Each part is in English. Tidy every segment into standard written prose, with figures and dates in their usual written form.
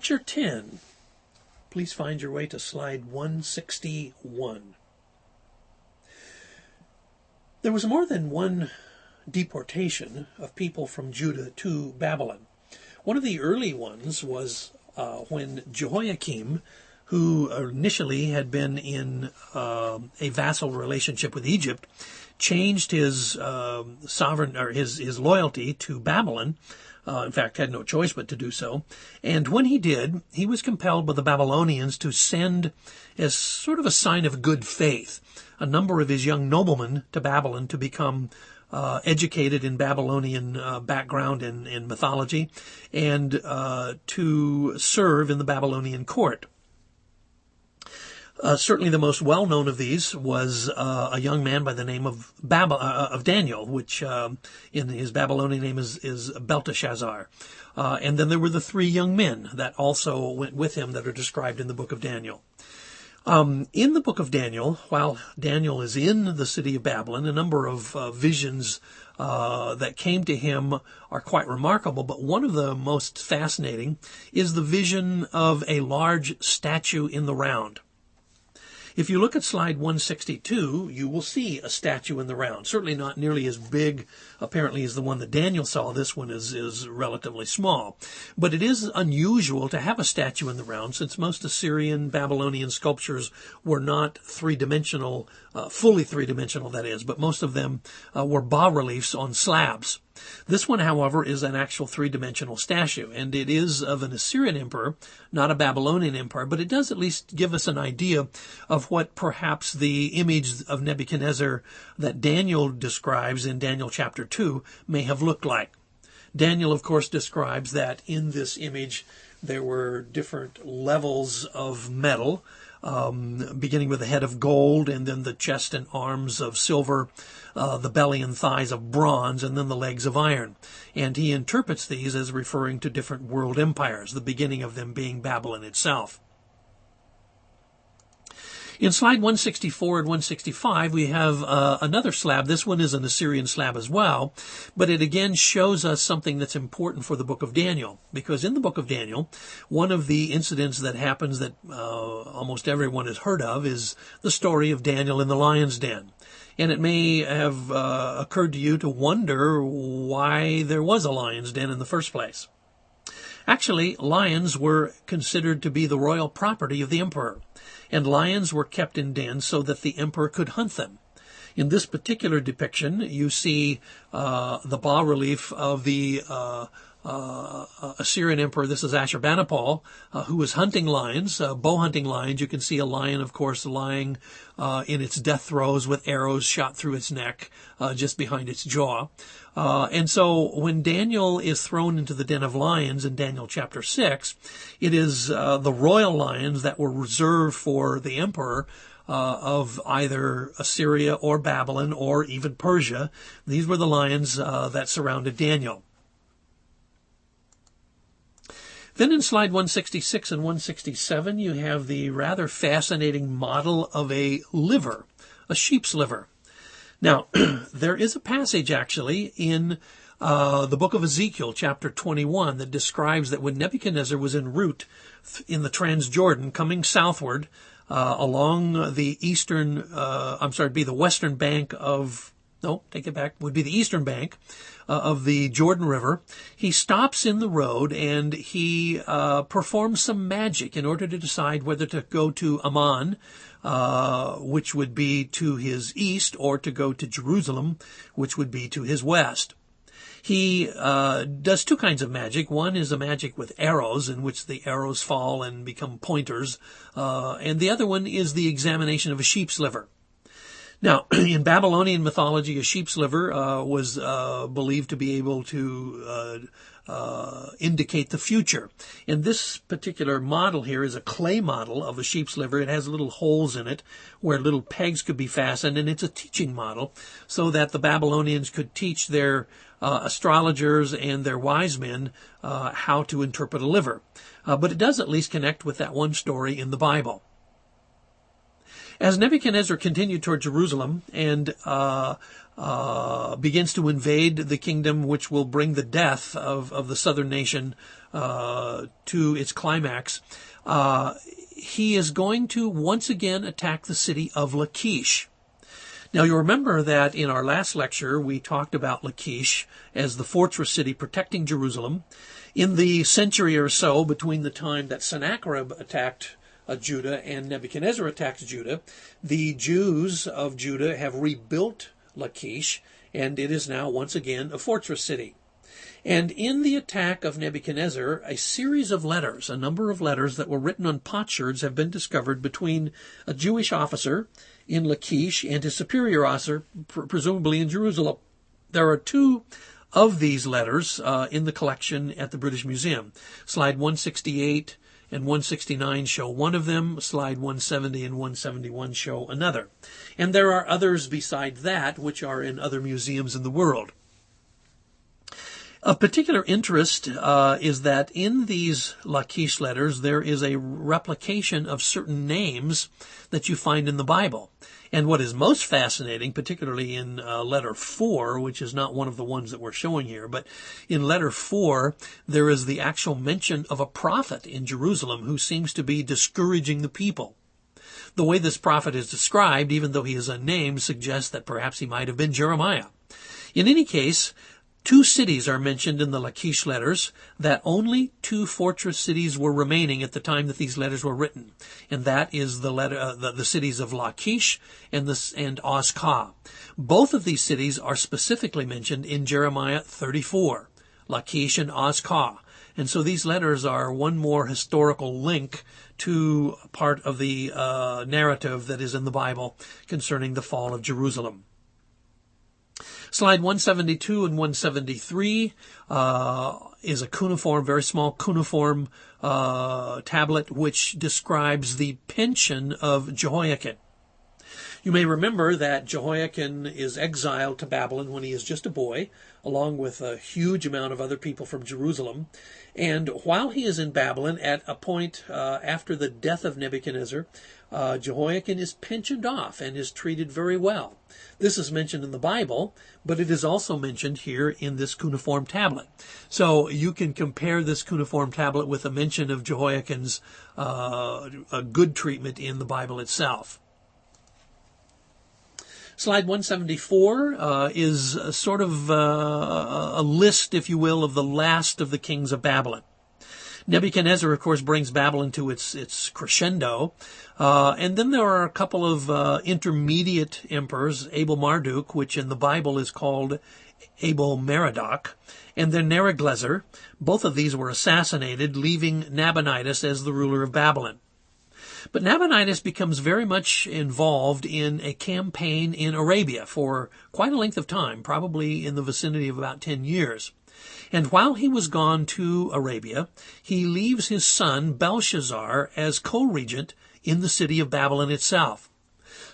Lecture 10. Please find your way to slide 161. There was more than one deportation of people from Judah to Babylon. One of the early ones was when Jehoiakim, who initially had been in a vassal relationship with Egypt, changed his sovereign or his loyalty to Babylon. In fact, had no choice but to do so. And when he did, he was compelled by the Babylonians to send, as sort of a sign of good faith, a number of his young noblemen to Babylon to become educated in Babylonian background and mythology, and to serve in the Babylonian court. Certainly the most well-known of these was a young man by the name of Daniel, which in his Babylonian name is Belteshazzar. And then there were the three young men that also went with him that are described in the book of Daniel. In the book of Daniel, while Daniel is in the city of Babylon, a number of visions that came to him are quite remarkable, but one of the most fascinating is the vision of a large statue in the round. If you look at slide 162, you will see a statue in the round. Certainly not nearly as big, apparently, as the one that Daniel saw. This one is relatively small. But it is unusual to have a statue in the round, since most Assyrian, Babylonian sculptures were not three-dimensional, fully three-dimensional, that is, but most of them were bas-reliefs on slabs. This one, however, is an actual three-dimensional statue, and it is of an Assyrian emperor, not a Babylonian emperor, but it does at least give us an idea of what perhaps the image of Nebuchadnezzar that Daniel describes in Daniel chapter 2 may have looked like. Daniel, of course, describes that in this image there were different levels of metal, beginning with the head of gold, and then the chest and arms of silver, the belly and thighs of bronze, and then the legs of iron. And he interprets these as referring to different world empires, the beginning of them being Babylon itself. In slide 164 and 165, we have another slab. This one is an Assyrian slab as well, but it again shows us something that's important for the book of Daniel, because in the book of Daniel, one of the incidents that happens that almost everyone has heard of is the story of Daniel in the lion's den. And it may have occurred to you to wonder why there was a lion's den in the first place. Actually, lions were considered to be the royal property of the emperor, and lions were kept in dens so that the emperor could hunt them. In this particular depiction, you see the bas-relief of the Assyrian emperor. This is Ashurbanipal, who was hunting lions, bow hunting lions. You can see a lion, of course, lying in its death throes with arrows shot through its neck, just behind its jaw. And so when Daniel is thrown into the den of lions in Daniel chapter 6, it is the royal lions that were reserved for the emperor of either Assyria or Babylon or even Persia. These were the lions that surrounded Daniel. Then in slide 166 and 167, you have the rather fascinating model of a liver, a sheep's liver. Now, there is a passage actually in the book of Ezekiel, chapter 21, that describes that when Nebuchadnezzar was en route in the Transjordan, coming southward along the the western bank of, no, take it back, would be the eastern bank of the Jordan River, he stops in the road and he performs some magic in order to decide whether to go to Ammon, which would be to his east, or to go to Jerusalem, which would be to his west. He does two kinds of magic. One is a magic with arrows, in which the arrows fall and become pointers, and the other one is the examination of a sheep's liver. Now, in Babylonian mythology, a sheep's liver was believed to be able to indicate the future. And this particular model here is a clay model of a sheep's liver. It has little holes in it where little pegs could be fastened, and it's a teaching model so that the Babylonians could teach their astrologers and their wise men how to interpret a liver. But it does at least connect with that one story in the Bible. As Nebuchadnezzar continued toward Jerusalem and begins to invade the kingdom which will bring the death of the southern nation to its climax, he is going to once again attack the city of Lakish. Now, you remember that in our last lecture, we talked about Lakish as the fortress city protecting Jerusalem. In the century or so between the time that Sennacherib attacked Judah and Nebuchadnezzar attacked Judah, the Jews of Judah have rebuilt Lakish, and it is now once again a fortress city. And in the attack of Nebuchadnezzar, a series of letters, a number of letters that were written on potsherds have been discovered between a Jewish officer in Lakish and his superior officer, presumably in Jerusalem. There are two of these letters in the collection at the British Museum. Slide 168 and 169 show one of them. Slide 170 and 171 show another. And there are others beside that which are in other museums in the world. Of particular interest is that in these Lakish letters there is a replication of certain names that you find in the Bible. And what is most fascinating, particularly in letter 4, which is not one of the ones that we're showing here, but in letter 4, there is the actual mention of a prophet in Jerusalem who seems to be discouraging the people. The way this prophet is described, even though he is unnamed, suggests that perhaps he might have been Jeremiah. In any case, two cities are mentioned in the Lakish letters, that only two fortress cities were remaining at the time that these letters were written, and that is the cities of Lakish and Ozkah. Both of these cities are specifically mentioned in Jeremiah 34, Lakish and Ozkah. And so these letters are one more historical link to part of the narrative that is in the Bible concerning the fall of Jerusalem. Slide 172 and 173 is a cuneiform, very small cuneiform tablet which describes the pension of Jehoiakim. You may remember that Jehoiakim is exiled to Babylon when he is just a boy, along with a huge amount of other people from Jerusalem. And while he is in Babylon, at a point after the death of Nebuchadnezzar, Jehoiakim is pensioned off and is treated very well. This is mentioned in the Bible, but it is also mentioned here in this cuneiform tablet. So you can compare this cuneiform tablet with a mention of Jehoiakim's good treatment in the Bible itself. Slide 174 is sort of a list, if you will, of the last of the kings of Babylon. Nebuchadnezzar, of course, brings Babylon to its crescendo. And then there are a couple of intermediate emperors, Abel-Marduk, which in the Bible is called Abel-Merodach, and then Neriglissar. Both of these were assassinated, leaving Nabonidus as the ruler of Babylon. But Nabonidus becomes very much involved in a campaign in Arabia for quite a length of time, probably in the vicinity of about 10 years. And while he was gone to Arabia, he leaves his son Belshazzar as co-regent in the city of Babylon itself.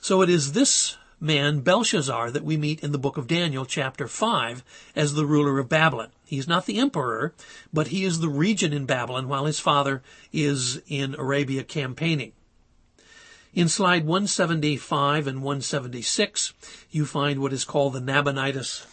So it is this man, Belshazzar, that we meet in the book of Daniel, chapter 5, as the ruler of Babylon. He's not the emperor, but he is the regent in Babylon while his father is in Arabia campaigning. In slide 175 and 176, you find what is called the Nabonidus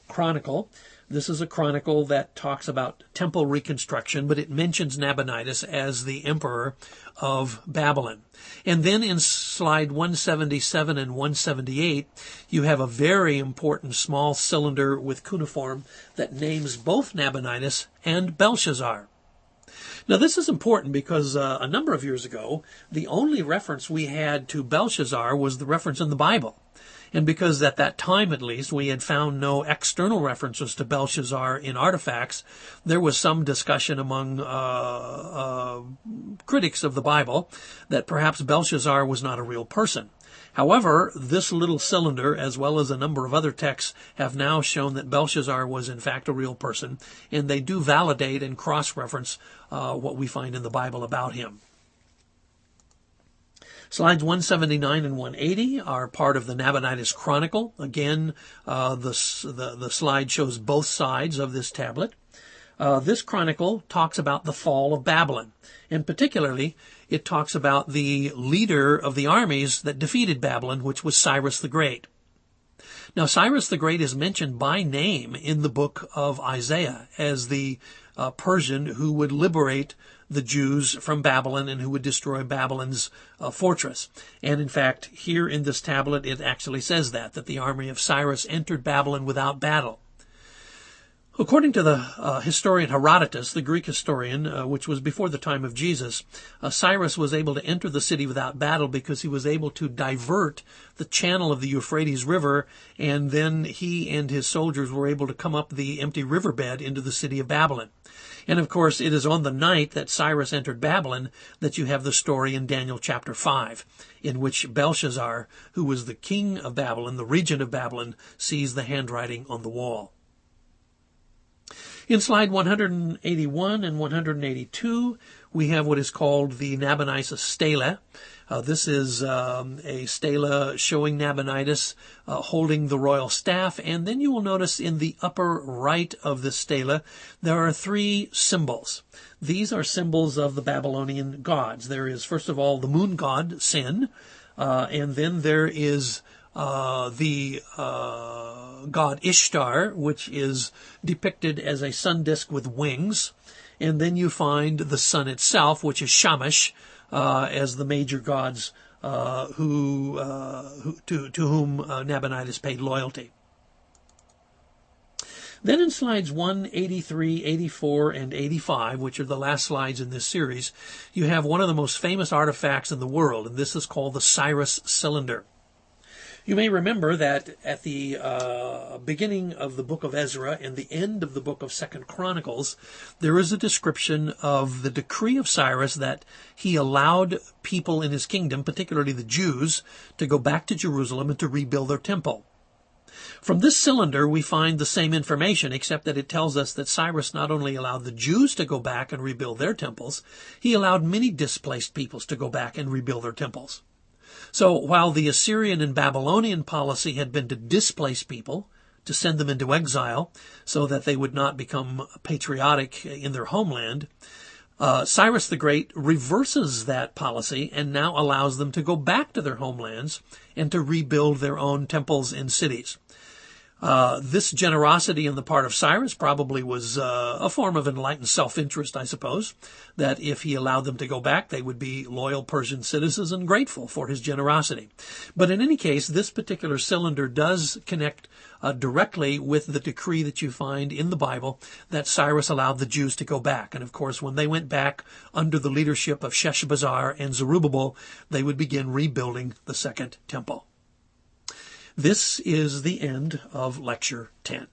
Chronicle. This is a chronicle that talks about temple reconstruction, but it mentions Nabonidus as the emperor of Babylon. And then in slide 177 and 178, you have a very important small cylinder with cuneiform that names both Nabonidus and Belshazzar. Now, this is important because a number of years ago, the only reference we had to Belshazzar was the reference in the Bible. And because at that time, at least, we had found no external references to Belshazzar in artifacts, there was some discussion among critics of the Bible that perhaps Belshazzar was not a real person. However, this little cylinder, as well as a number of other texts, have now shown that Belshazzar was in fact a real person, and they do validate and cross-reference what we find in the Bible about him. Slides 179 and 180 are part of the Nabonidus Chronicle. Again, the slide shows both sides of this tablet. This chronicle talks about the fall of Babylon, and particularly it talks about the leader of the armies that defeated Babylon, which was Cyrus the Great. Now, Cyrus the Great is mentioned by name in the book of Isaiah as the Persian who would liberate the Jews from Babylon and who would destroy Babylon's fortress. And in fact, here in this tablet, it actually says that the army of Cyrus entered Babylon without battle. According to the historian Herodotus, the Greek historian, which was before the time of Jesus, Cyrus was able to enter the city without battle because he was able to divert the channel of the Euphrates River, and then he and his soldiers were able to come up the empty riverbed into the city of Babylon. And of course, it is on the night that Cyrus entered Babylon that you have the story in Daniel chapter 5, in which Belshazzar, who was the king of Babylon, the regent of Babylon, sees the handwriting on the wall. In slide 181 and 182, we have what is called the Nabonidus stela. This is a stela showing Nabonidus holding the royal staff, and then you will notice in the upper right of the stela there are three symbols. These are symbols of the Babylonian gods. There is, first of all, the moon god, Sin, and then there is the god Ishtar, which is depicted as a sun disk with wings. And then you find the sun itself, which is Shamash, as the major gods to whom Nabonidus paid loyalty. Then in slides 183, 84, and 85, which are the last slides in this series, you have one of the most famous artifacts in the world, and this is called the Cyrus cylinder. You may remember that at the beginning of the book of Ezra and the end of the book of 2 Chronicles, there is a description of the decree of Cyrus that he allowed people in his kingdom, particularly the Jews, to go back to Jerusalem and to rebuild their temple. From this cylinder, we find the same information, except that it tells us that Cyrus not only allowed the Jews to go back and rebuild their temples, he allowed many displaced peoples to go back and rebuild their temples. So while the Assyrian and Babylonian policy had been to displace people, to send them into exile so that they would not become patriotic in their homeland, Cyrus the Great reverses that policy and now allows them to go back to their homelands and to rebuild their own temples and cities. This generosity on the part of Cyrus probably was a form of enlightened self-interest, I suppose, that if he allowed them to go back, they would be loyal Persian citizens and grateful for his generosity. But in any case, this particular cylinder does connect directly with the decree that you find in the Bible that Cyrus allowed the Jews to go back. And of course, when they went back under the leadership of Sheshbazzar and Zerubbabel, they would begin rebuilding the Second Temple. This is the end of Lecture 10.